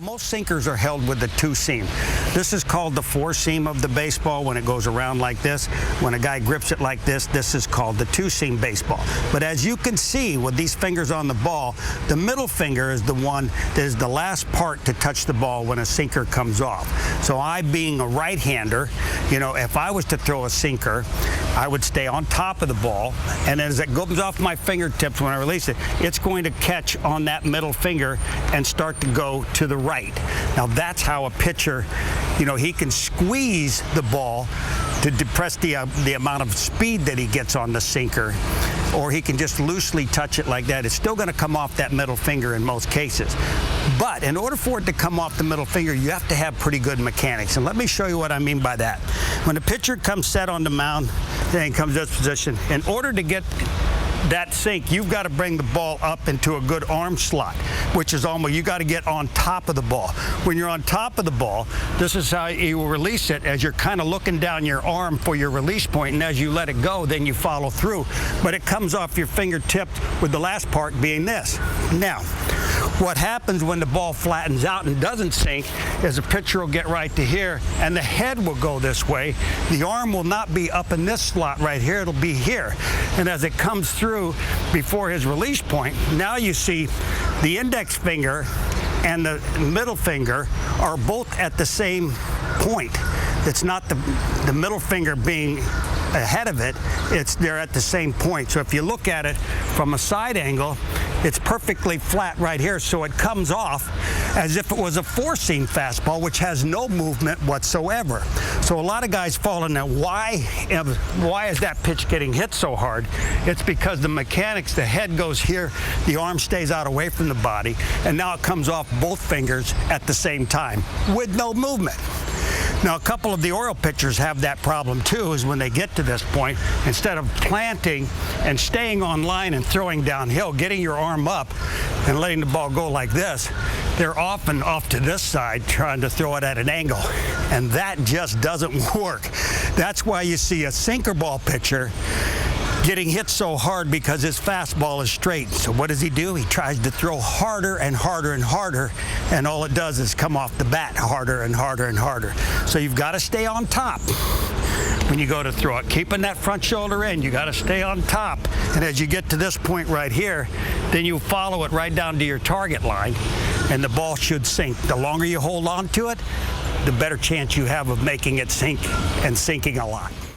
Most sinkers are held with the two seam. This is called the four seam of the baseball when it goes around like this. When a guy grips it like this is called the two seam baseball. But as you can see with these fingers on the ball, the middle finger is the one that is the last part to touch the ball when a sinker comes off. So I, being a right-hander, if I was to throw a sinker, I would stay on top of the ball, and as it goes off my fingertips when I release it, it's going to catch on that middle finger and start to go to the right. Now that's how a pitcher, he can squeeze the ball to depress the amount of speed that he gets on the sinker, or he can just loosely touch it like that. It's still going to come off that middle finger in most cases. But in order for it to come off the middle finger, you have to have pretty good mechanics. And let me show you what I mean by that. When the pitcher comes set on the mound, then comes this position, in order to get that sink, you've got to bring the ball up into a good arm slot, which is almost, you got to get on top of the ball. When you're on top of the ball, this is how you will release it, as you're kind of looking down your arm for your release point, and as you let it go, then you follow through. But it comes off your fingertip, with the last part being this. Now, what happens when the ball flattens out and doesn't sink is the pitcher will get right to here, and the head will go this way. The arm will not be up in this slot right here, it'll be here. And as it comes through before his release point, now you see the index finger and the middle finger are both at the same point. It's not the middle finger being ahead of it, they're at the same point. So if you look at it from a side angle, it's perfectly flat right here, so it comes off as if it was a four-seam fastball, which has no movement whatsoever. So a lot of guys fall in that. Why is that pitch getting hit so hard? It's because the mechanics, the head goes here, the arm stays out away from the body, and now it comes off both fingers at the same time with no movement. Now, a couple of the Oriole pitchers have that problem too, is when they get to this point, instead of planting and staying on line and throwing downhill, getting your arm up and letting the ball go like this, they're often off to this side trying to throw it at an angle, and that just doesn't work. That's why you see a sinker ball pitcher getting hit so hard, because his fastball is straight. So what does he do? He tries to throw harder and harder and harder, and all it does is come off the bat harder and harder and harder. So you've got to stay on top when you go to throw it. Keeping that front shoulder in, you got to stay on top. And as you get to this point right here, then you follow it right down to your target line, and the ball should sink. The longer you hold on to it, the better chance you have of making it sink and sinking a lot.